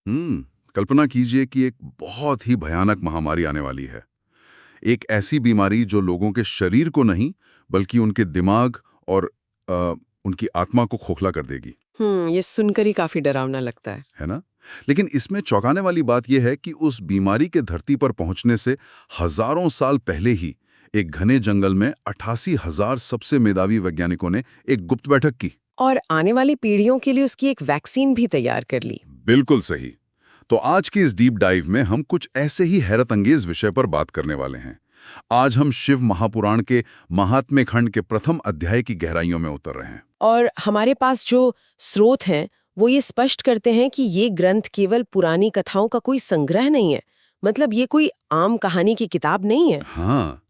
कल्पना कीजिए कि एक बहुत ही भयानक महामारी आने वाली है। एक ऐसी बीमारी जो लोगों के शरीर को नहीं, बल्कि उनके दिमाग और अ, उनकी आत्मा को खोखला कर देगी, ये सुनकर ही काफी डरावना लगता है। है ना? लेकिन इसमें चौंकाने वाली बात यह है कि उस बीमारी के धरती पर पहुंचने से हजारों साल पहले ही एक घने जंगल में 88,000 सबसे मेधावी वैज्ञानिकों ने एक गुप्त बैठक की। और आने वाली पीढ़ियों के लिए उसकी एक वैक्सीन भी तैयार कर ली। बिल्कुल सही। तो आज की इस डीप डाइव में हम कुछ ऐसे ही हैरत अंगेज विषय पर बात करने वाले हैं। आज हम शिव महापुराण के महात्म्य खंड के प्रथम अध्याय की गहराइयों में उतर रहे हैं। और हमारे पास जो स्रोत हैं वो ये स्पष्ट करते हैं कि ये ग्रंथ केवल पुरानी कथाओं का कोई संग्रह नहीं है। मतलब ये कोई आम कहानी की किताब नहीं है। हाँ,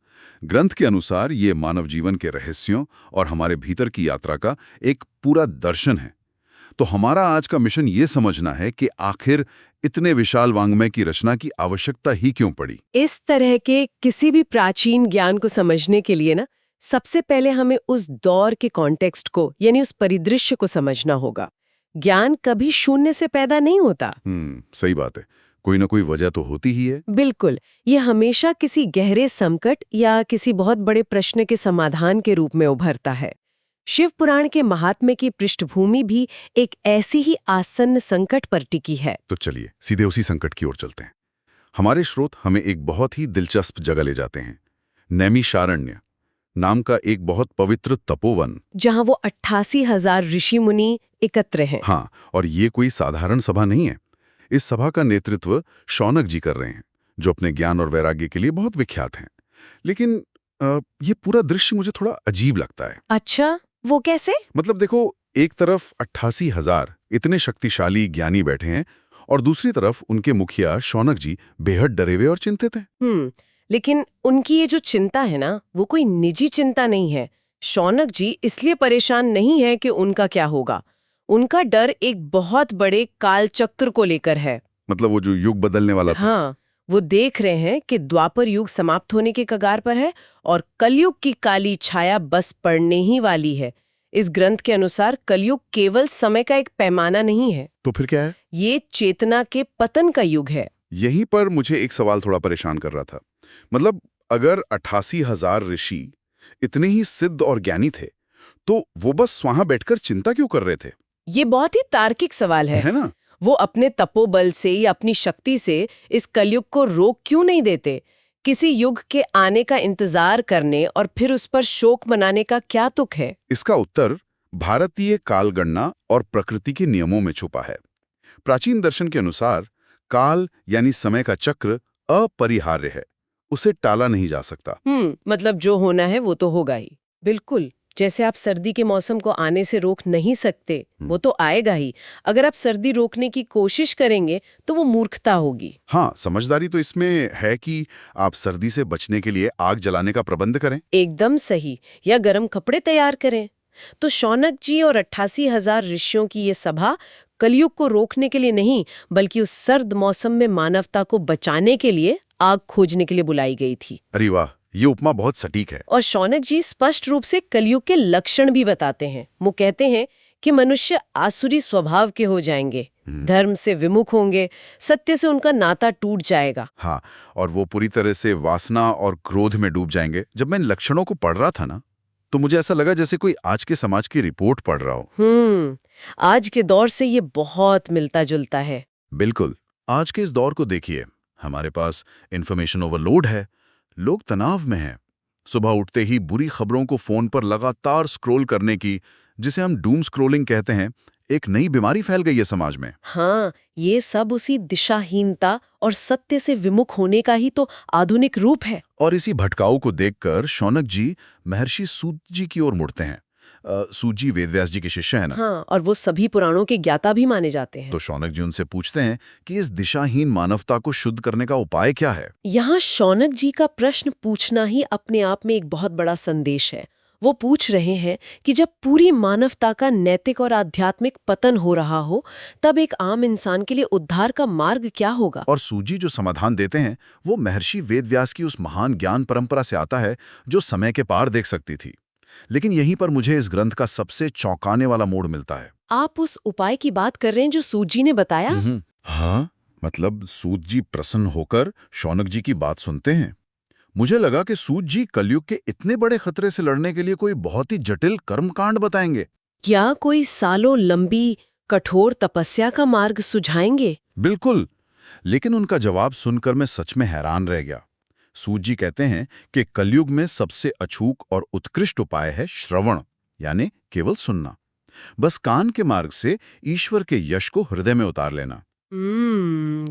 ग्रंथ के अनुसार ये मानव जीवन के रहस्यों और हमारे भीतर की यात्रा का एक पूरा दर्शन है। तो हमारा आज का मिशन ये समझना है कि आखिर इतने विशाल वाङ्मय की रचना की आवश्यकता ही क्यों पड़ी। इस तरह के किसी भी प्राचीन ज्ञान को समझने के लिए ना, सबसे पहले हमें उस दौर के कॉन्टेक्स्ट को यानी उस परिदृश्य को समझना होगा। ज्ञान कभी शून्य से पैदा नहीं होता। सही बात है। कोई ना कोई वजह तो होती ही है। बिल्कुल, ये हमेशा किसी गहरे संकट या किसी बहुत बड़े प्रश्न के समाधान के रूप में उभरता है। शिव पुराण के महात्म्य की पृष्ठभूमि भी एक ऐसी ही आसन्न संकट पर टिकी है। तो चलिए सीधे उसी संकट की ओर चलते हैं। हमारे स्रोत हमें एक बहुत ही दिलचस्प जगह ले जाते हैं। नैमिषारण्य नाम का एक बहुत पवित्र तपोवन, जहां वो 88,000 ऋषि मुनि एकत्र हैं। हाँ, और ये कोई साधारण सभा नहीं है। इस सभा का नेतृत्व शौनक जी कर रहे हैं, जो अपने ज्ञान और वैराग्य के लिए बहुत विख्यात हैं। लेकिन ये पूरा दृश्य मुझे थोड़ा अजीब लगता है। अच्छा, वो कैसे? मतलब देखो, एक तरफ 88,000 इतने शक्तिशाली ज्ञानी बैठे हैं और दूसरी तरफ उनके मुखिया शौनक जी बेहद डरे हुए और चिंतित हैं। लेकिन उनकी ये जो चिंता है ना, वो कोई निजी चिंता नहीं है। शौनक जी इसलिए परेशान नहीं है कि उनका क्या होगा। उनका डर एक बहुत बड़े कालचक्र को लेकर है। मतलब वो जो युग बदलने वाला था। हाँ, वो देख रहे हैं कि द्वापर युग समाप्त होने के कगार पर है और कलयुग की काली छाया बस पड़ने ही वाली है। इस ग्रंथ के अनुसार कलयुग केवल समय का एक पैमाना नहीं है। तो फिर क्या है? ये चेतना के पतन का युग है। यहीं पर मुझे एक सवाल थोड़ा परेशान कर रहा था। मतलब अगर 88,000 ऋषि इतने ही सिद्ध और ज्ञानी थे, तो वो बस वहां बैठकर चिंता क्यों कर रहे थे? ये बहुत ही तार्किक सवाल है ना? वो अपने तपोबल से या अपनी शक्ति से इस कलयुग को रोक क्यों नहीं देते? किसी युग के आने का इंतजार करने और फिर उस पर शोक मनाने का क्या तुक है? इसका उत्तर भारतीय कालगणना और प्रकृति के नियमों में छुपा है। प्राचीन दर्शन के अनुसार काल यानी समय का चक्र अपरिहार्य है, उसे टाला नहीं जा सकता। मतलब जो होना है वो तो होगा ही। बिल्कुल, जैसे आप सर्दी के मौसम को आने से रोक नहीं सकते, वो तो आएगा ही। अगर आप सर्दी रोकने की कोशिश करेंगे तो वो मूर्खता होगी। हाँ, समझदारी तो इसमें है कि आप सर्दी से बचने के लिए आग जलाने का प्रबंध करें। एकदम सही, या गर्म कपड़े तैयार करें। तो शौनक जी और 88,000 ऋषियों की ये सभा कलयुग को रोकने के लिए नहीं, बल्कि उस सर्द मौसम में मानवता को बचाने के लिए आग खोजने के लिए बुलाई गई थी। अरे वाह, ये उपमा बहुत सटीक है। और शौनक जी स्पष्ट रूप से कलयुग के लक्षण भी बताते हैं। वो कहते हैं कि मनुष्य आसुरी स्वभाव के हो जाएंगे, धर्म से विमुख होंगे, सत्य से उनका नाता टूट जाएगा। हाँ, और वो पूरी तरह से वासना और क्रोध में डूब जाएंगे। जब मैं इन लक्षणों को पढ़ रहा था ना, तो मुझे ऐसा लगा जैसे कोई आज के समाज की रिपोर्ट पढ़ रहा हो। आज के दौर से ये बहुत मिलता जुलता है। बिल्कुल। आज के इस दौर को देखिए, हमारे पास इंफॉर्मेशन ओवरलोड है, लोग तनाव में हैं। सुबह उठते ही बुरी खबरों को फोन पर लगातार स्क्रॉल करने की, जिसे हम डूम स्क्रॉलिंग कहते हैं, एक नई बीमारी फैल गई है समाज में। हाँ, ये सब उसी दिशाहीनता और सत्य से विमुख होने का ही तो आधुनिक रूप है। और इसी भटकाऊ को देखकर शौनक जी महर्षि सूत जी की ओर मुड़ते हैं। सूत जी वेदव्यास जी के शिष्य हैं ना। हाँ, और वो सभी पुराणों के ज्ञाता भी माने जाते हैं। तो शौनक जी उनसे पूछते हैं कि इस दिशाहीन मानवता को शुद्ध करने का उपाय क्या है। यहाँ शौनक जी का प्रश्न पूछना ही अपने आप में एक बहुत बड़ा संदेश है। वो पूछ रहे हैं कि जब पूरी मानवता का नैतिक और आध्यात्मिक पतन हो रहा हो, तब एक आम इंसान के लिए उद्धार का मार्ग क्या होगा। और सूजी जो समाधान देते हैं वो महर्षि वेदव्यास की उस महान ज्ञान परंपरा से आता है, जो समय के पार देख सकती थी। लेकिन यहीं पर मुझे इस ग्रंथ का सबसे चौंकाने वाला मोड़ मिलता है। आप उस उपाय की बात कर रहे हैं जो सूत जी ने बताया? हाँ, मतलब सूत जी प्रसन्न होकर शौनक जी की बात सुनते हैं। मुझे लगा कि सूत जी कलयुग के इतने बड़े खतरे से लड़ने के लिए कोई बहुत ही जटिल कर्मकांड बताएंगे। क्या कोई सालों लंबी कठोर तपस्या का मार्ग सुझाएंगे? बिल्कुल, लेकिन उनका जवाब सुनकर मैं सच में हैरान रह गया। सूत जी कहते हैं कि कलयुग में सबसे अचूक और उत्कृष्ट उपाय है श्रवण, यानी केवल सुनना। बस कान के मार्ग से ईश्वर के यश को हृदय में उतार लेना।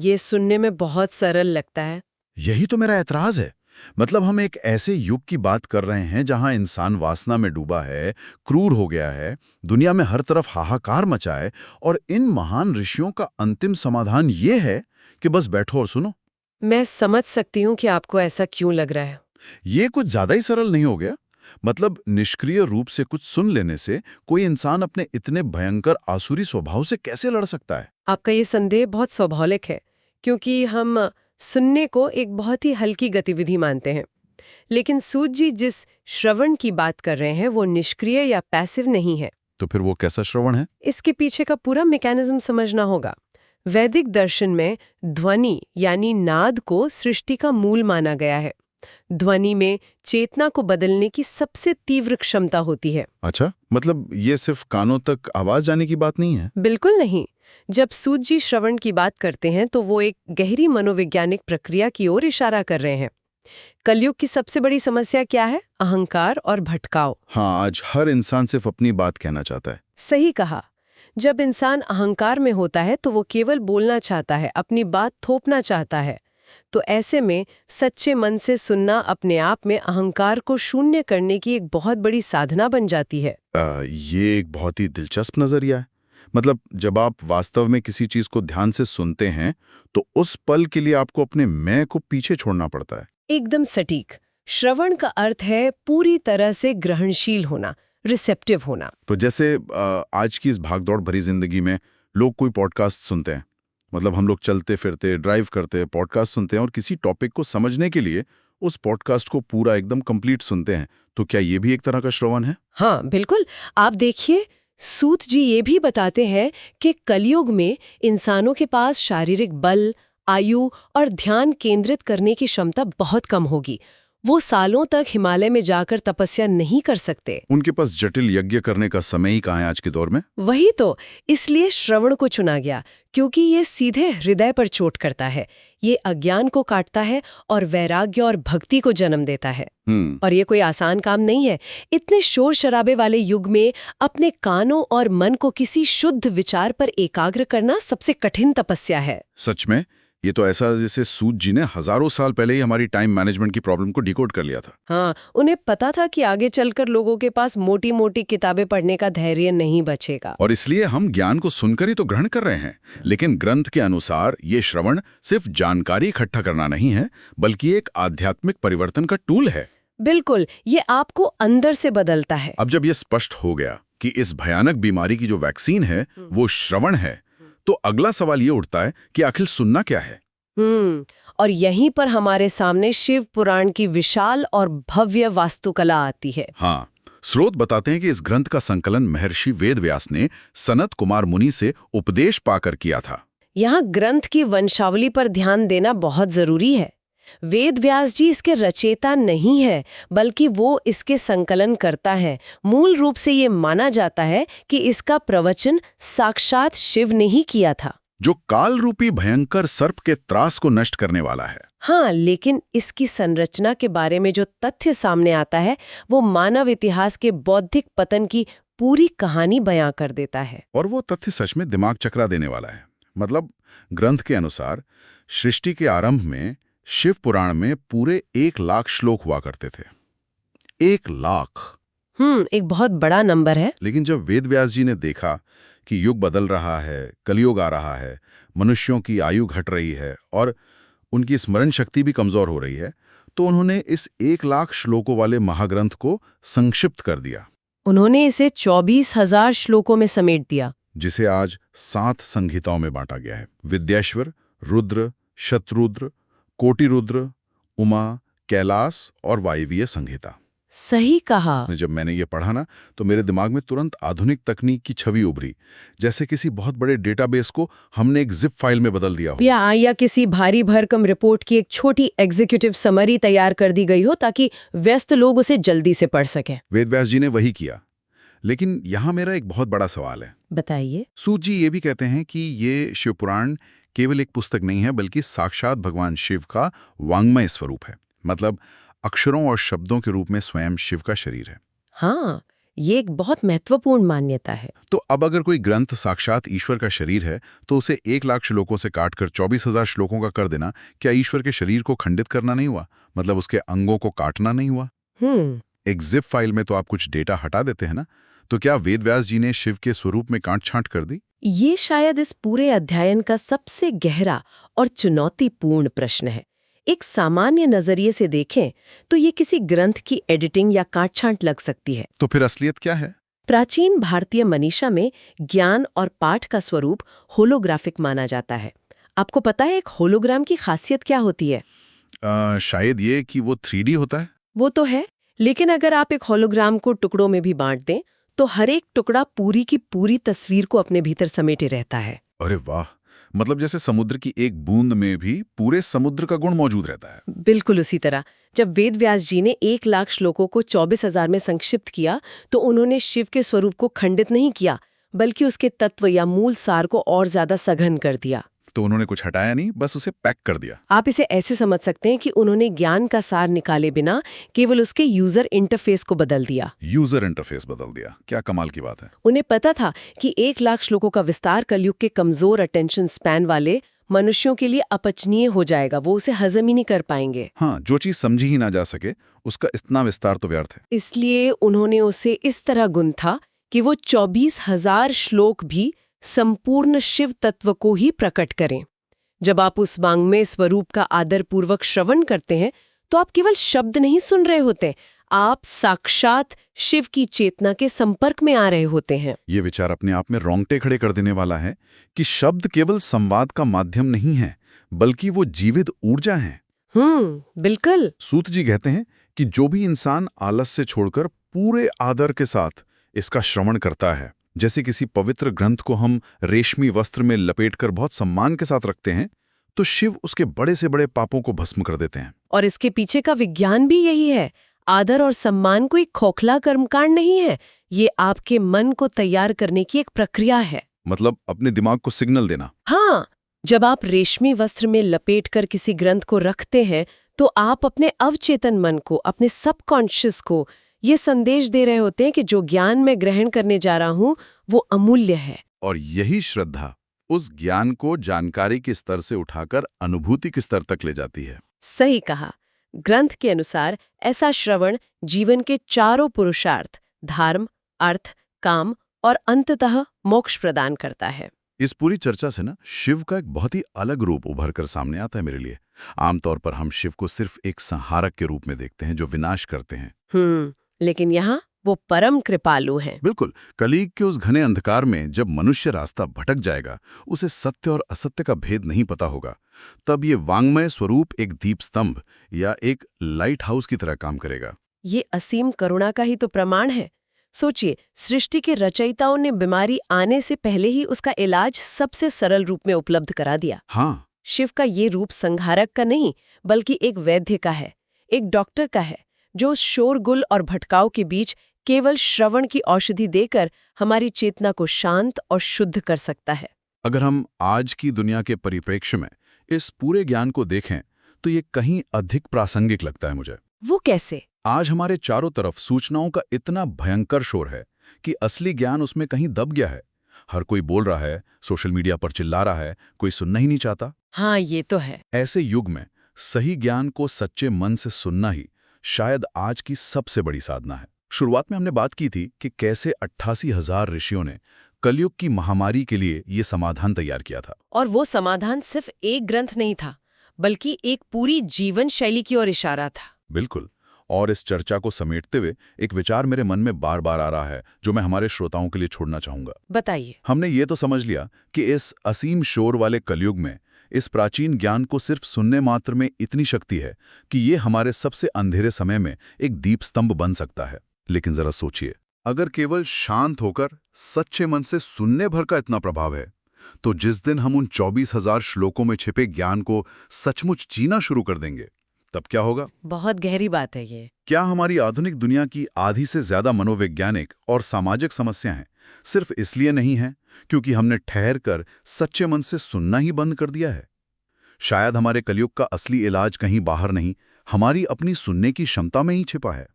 ये सुनने में बहुत सरल लगता है। यही तो मेरा ऐतराज है। मतलब हम एक ऐसे युग की बात कर रहे हैं जहां इंसान वासना में डूबा है, क्रूर हो गया है, दुनिया में हर तरफ हाहाकार मचा है, और इन महान ऋषियों का अंतिम समाधान ये है कि बस बैठो और सुनो। मैं समझ सकती हूँ कि आपको ऐसा क्यों लग रहा है। ये कुछ ज्यादा ही सरल नहीं हो गया? मतलब निष्क्रिय रूप से कुछ सुन लेने से कोई इंसान अपने इतने भयंकर आसुरी स्वभाव से कैसे लड़ सकता है? आपका ये संदेह बहुत स्वाभाविक है, क्योंकि हम सुनने को एक बहुत ही हल्की गतिविधि मानते हैं। लेकिन सूत जी जिस श्रवण की बात कर रहे हैं वो निष्क्रिय या पैसिव नहीं है। तो फिर वो कैसा श्रवण है? इसके पीछे का पूरा मैकेनिज्म समझना होगा। वैदिक दर्शन में ध्वनि यानी नाद को सृष्टि का मूल माना गया है। ध्वनि में चेतना को बदलने की सबसे तीव्र क्षमता होती है। अच्छा, मतलब ये सिर्फ कानों तक आवाज जाने की बात नहीं है? बिल्कुल नहीं। जब सूत जी श्रवण की बात करते हैं तो वो एक गहरी मनोवैज्ञानिक प्रक्रिया की ओर इशारा कर रहे हैं। कलयुग की सबसे बड़ी समस्या क्या है? अहंकार और भटकाव। हाँ, आज हर इंसान सिर्फ अपनी बात कहना चाहता है। सही कहा। जब इंसान अहंकार में होता है तो वो केवल बोलना चाहता है, अपनी बात थोपना चाहता है। तो ऐसे में सच्चे मन से सुनना अपने आप में अहंकार को शून्य करने की एक बहुत बड़ी साधना बन जाती है। ये एक बहुत ही दिलचस्प नजरिया है। मतलब जब आप वास्तव में किसी चीज को ध्यान से सुनते हैं तो उस पल के लिए आपको अपने मैं को पीछे छोड़ना पड़ता है। एकदम सटीक। श्रवण का अर्थ है पूरी तरह से ग्रहणशील होना, रिसेप्टिव होना। तो जैसे आज की इस भागदौड़ भरी जिंदगी में लोग कोई पॉडकास्ट सुनते हैं। मतलब हम लोग चलते फिरते, ड्राइव करते पॉडकास्ट सुनते हैं और किसी टॉपिक को समझने के लिए उस पॉडकास्ट को पूरा एकदम कंप्लीट सुनते हैं। तो क्या ये भी एक तरह का श्रवण है? हाँ बिल्कुल। आप देखिए, सूत जी ये भी बताते हैं कि कलयुग में इंसानों के पास शारीरिक बल, आयु और ध्यान केंद्रित करने की क्षमता बहुत कम होगी। वो सालों तक हिमालय में जाकर तपस्या नहीं कर सकते। उनके पास जटिल यज्ञ करने का समय ही कहाँ है आज के दौर में? वही तो, इसलिए श्रवण को चुना गया, क्योंकि ये सीधे हृदय पर चोट करता है। ये अज्ञान को काटता है और वैराग्य और भक्ति को जन्म देता है। और ये कोई आसान काम नहीं है। इतने शोर शराबे वाले युग में अपने कानों और मन को किसी शुद्ध विचार पर एकाग्र करना सबसे कठिन तपस्या है। सच में ये तो ऐसा जैसे सूत जी ने हजारों साल पहले ही हमारी टाइम मैनेजमेंट की प्रॉब्लम को डिकोड कर लिया था। हाँ, उन्हें पता था कि आगे चलकर लोगों के पास मोटी मोटी किताबें पढ़ने का धैर्य नहीं बचेगा। और इसलिए हम ज्ञान को सुनकर ही तो ग्रहण कर रहे हैं। लेकिन ग्रंथ के अनुसार ये श्रवण सिर्फ जानकारी इकट्ठा करना नहीं है, बल्कि एक आध्यात्मिक परिवर्तन का टूल है। बिल्कुल, ये आपको अंदर से बदलता है। अब जब ये स्पष्ट हो गया कि इस भयानक बीमारी की जो वैक्सीन है वो श्रवण है, तो अगला सवाल ये उठता है कि आखिर सुनना क्या है? और यहीं पर हमारे सामने शिव पुराण की विशाल और भव्य वास्तुकला आती है। हाँ, स्रोत बताते हैं कि इस ग्रंथ का संकलन महर्षि वेदव्यास ने सनत कुमार मुनि से उपदेश पाकर किया था। यहाँ ग्रंथ की वंशावली पर ध्यान देना बहुत जरूरी है। वेद व्यास जी इसके रचयिता नहीं है, बल्कि वो इसके संकलन करता है। मूल रूप से ये माना जाता है कि इसका प्रवचन साक्षात शिव ने ही किया था, जो काल रूपी भयंकर सर्प के त्रास को नष्ट करने वाला है। हाँ, लेकिन इसकी संरचना के बारे में जो तथ्य सामने आता है वो मानव इतिहास के बौद्धिक पतन की पूरी कहानी बयां कर देता है। और वो तथ्य सच में दिमाग चकरा देने वाला है। मतलब ग्रंथ के अनुसार सृष्टि के आरंभ में शिव पुराण में पूरे 1,00,000 श्लोक हुआ करते थे। 1,00,000। एक बहुत बड़ा नंबर है। लेकिन जब वेदव्यास जी ने देखा कि युग बदल रहा है, कलयुग आ रहा है, मनुष्यों की आयु घट रही है और उनकी स्मरण शक्ति भी कमजोर हो रही है, तो उन्होंने इस 1,00,000 श्लोकों वाले महाग्रंथ को संक्षिप्त कर दिया। उन्होंने इसे 24,000 श्लोकों में समेट दिया, जिसे आज 7 संहिताओं में बांटा गया है। विद्येश्वर, रुद्र, शतरुद्र, कोटिरुद्र, उमा, कैलास और वायवीय संहिता। सही कहा। जब मैंने ये पढ़ा ना, तो मेरे दिमाग में तुरंत आधुनिक तकनीक की छवि उभरी, जैसे किसी बहुत बड़े डेटाबेस को हमने एक जिप फाइल में बदल दिया हो। या किसी भारी भरकम रिपोर्ट की एक छोटी एग्जीक्यूटिव समरी तैयार कर दी गई हो ताकि व्यस्त लोग उसे जल्दी से पढ़ सकें। वेदव्यास जी ने वही किया। लेकिन यहाँ मेरा एक बहुत बड़ा सवाल है। बताइए। सूत जी ये भी कहते हैं कि ये शिवपुराण केवल एक पुस्तक नहीं है, बल्कि साक्षात भगवान शिव का वांग्मय स्वरूप है। मतलब अक्षरों और शब्दों के रूप में स्वयं शिव का शरीर है। हाँ, ये एक बहुत महत्वपूर्ण मान्यता है। तो अब अगर कोई ग्रंथ साक्षात ईश्वर का शरीर है, तो उसे 1,00,000 श्लोकों से काटकर 24,000 श्लोकों का कर देना क्या ईश्वर के शरीर को खंडित करना नहीं हुआ? मतलब उसके अंगों को काटना नहीं हुआ? एक जिप फाइल में तो आप कुछ डेटा हटा देते हैं ना, तो क्या वेदव्यास जी ने शिव के स्वरूप में काट-छांट कर दी? ये शायद इस पूरे अध्ययन का सबसे गहरा और चुनौतीपूर्ण प्रश्न है। एक सामान्य नजरिए से देखें तो ये किसी ग्रंथ की एडिटिंग या काट-छांट लग सकती है। तो फिर असलियत क्या है? प्राचीन भारतीय मनीषा में ज्ञान और पाठ का स्वरूप होलोग्राफिक माना जाता है। आपको पता है एक होलोग्राम की खासियत क्या होती है? शायद ये कि वो 3D होता है। वो तो है, लेकिन अगर आप एक होलोग्राम को टुकड़ों में भी बांट दें तो हर एक टुकड़ा पूरी की पूरी तस्वीर को अपने भीतर समेटे रहता है। अरे वाह! मतलब जैसे समुद्र की एक बूंद में भी पूरे समुद्र का गुण मौजूद रहता है। बिल्कुल उसी तरह जब वेदव्यास जी ने 1,00,000 श्लोकों को 24,000 में संक्षिप्त किया तो उन्होंने शिव के स्वरूप को खंडित नहीं किया, बल्कि उसके तत्व या मूल सार को और ज्यादा सघन कर दिया। तो उन्होंने कुछ हटाया नहीं, बस उसे पैक कर दिया। आप इसे ऐसे समझ सकते हैं कि उन्होंने ज्ञान का सार निकाले बिना केवल उसके यूजर इंटरफेस को बदल दिया। यूजर इंटरफेस बदल दिया, क्या कमाल की बात है। उन्हें पता था कि 1,00,000 श्लोकों का विस्तार कलयुग के कमजोर अटेंशन स्पैन वाले मनुष्यों के लिए अपचनीय हो जाएगा, वो उसे हजम ही नहीं कर पाएंगे। हाँ, जो चीज समझी ही ना जा सके उसका इतना विस्तार तो व्यर्थ है। इसलिए उन्होंने उसे इस तरह गुंथा कि वो 24,000 श्लोक भी संपूर्ण शिव तत्व को ही प्रकट करें। जब आप उस वांग्मय स्वरूप का आदरपूर्वक श्रवण करते हैं तो आप केवल शब्द नहीं सुन रहे होते, आप साक्षात शिव की चेतना के संपर्क में आ रहे होते हैं। ये विचार अपने आप में रोंगटे खड़े कर देने वाला है कि शब्द केवल संवाद का माध्यम नहीं है, बल्कि वो जीवित ऊर्जा है। बिल्कुल। सूत जी कहते हैं कि जो भी इंसान आलस से छोड़कर पूरे आदर के साथ इसका श्रवण करता है, जैसे किसी पवित्र ग्रंथ को हम रेशमी वस्त्र में लपेटकर बहुत सम्मान के साथ रखते हैं, तो शिव उसके बड़े से बड़े पापों को भस्म कर देते हैं। और इसके पीछे का विज्ञान भी यही है। आदर और सम्मान कोई खोखला कर्मकांड नहीं है, ये आपके मन को तैयार करने की एक प्रक्रिया है। मतलब अपने दिमाग को सिग्नल देना। हाँ, जब आप रेशमी वस्त्र में लपेटकर किसी ग्रंथ को रखते हैं तो आप अपने अवचेतन मन को, अपने सबकॉन्शियस को ये संदेश दे रहे होते हैं कि जो ज्ञान मैं ग्रहण करने जा रहा हूं वो अमूल्य है। और यही श्रद्धा उस ज्ञान को जानकारी के स्तर से उठाकर अनुभूति के स्तर तक ले जाती है। सही कहा। ग्रंथ के अनुसार ऐसा श्रवण जीवन के चारों पुरुषार्थ धर्म, अर्थ, काम और अंततः मोक्ष प्रदान करता है। इस पूरी चर्चा से ना शिव का एक बहुत ही अलग रूप उभर कर सामने आता है मेरे लिए। आमतौर पर हम शिव को सिर्फ एक संहारक के रूप में देखते हैं जो विनाश करते हैं। लेकिन यहाँ वो परम कृपालु हैं। बिल्कुल। कलीग के उस घने अंधकार में जब मनुष्य रास्ता भटक जाएगा, उसे सत्य और असत्य का भेद नहीं पता होगा, तब ये वांग्मय स्वरूप एक दीप स्तंभ या एक लाइट हाउस की तरह काम करेगा। ये असीम करुणा का ही तो प्रमाण है। सोचिए, सृष्टि के रचयिताओं ने बीमारी आने से पहले ही उसका इलाज सबसे सरल रूप में उपलब्ध करा दिया। हाँ, शिव का ये रूप संहारक का नहीं, बल्कि एक वैद्य का है, एक डॉक्टर का है, जो शोरगुल और भटकाव के बीच केवल श्रवण की औषधि देकर हमारी चेतना को शांत और शुद्ध कर सकता है। अगर हम आज की दुनिया के परिप्रेक्ष्य में इस पूरे ज्ञान को देखें तो ये कहीं अधिक प्रासंगिक लगता है मुझे। वो कैसे? आज हमारे चारों तरफ सूचनाओं का इतना भयंकर शोर है कि असली ज्ञान उसमें कहीं दब गया है। हर कोई बोल रहा है, सोशल मीडिया पर चिल्ला रहा है, कोई सुनना ही नहीं चाहता। हाँ, ये तो है। ऐसे युग में सही ज्ञान को सच्चे मन से सुनना ही शायद आज की सबसे बड़ी साधना है। शुरुआत में हमने बात की थी कि कैसे 88,000 ऋषियों ने कलयुग की महामारी के लिए ये समाधान तैयार किया था। और वो समाधान सिर्फ एक ग्रंथ नहीं था, बल्कि एक पूरी जीवन शैली की ओर इशारा था। बिल्कुल। और इस चर्चा को समेटते हुए एक विचार मेरे मन में बार बार आ रहा है, जो मैं हमारे श्रोताओं के लिए छोड़ना चाहूंगा। बताइए। हमने ये तो समझ लिया कि इस असीम शोर वाले कलयुग में इस प्राचीन ज्ञान को सिर्फ सुनने मात्र में इतनी शक्ति है कि ये हमारे सबसे अंधेरे समय में एक दीप स्तंभ बन सकता है। लेकिन जरा सोचिए, अगर केवल शांत होकर सच्चे मन से सुनने भर का इतना प्रभाव है, तो जिस दिन हम उन 24,000 श्लोकों में छिपे ज्ञान को सचमुच जीना शुरू कर देंगे, तब क्या होगा? बहुत गहरी बात है ये। क्या हमारी आधुनिक दुनिया की आधी से ज्यादा मनोवैज्ञानिक और सामाजिक समस्याएं सिर्फ इसलिए नहीं हैं क्योंकि हमने ठहर कर सच्चे मन से सुनना ही बंद कर दिया है? शायद हमारे कलयुग का असली इलाज कहीं बाहर नहीं, हमारी अपनी सुनने की क्षमता में ही छिपा है।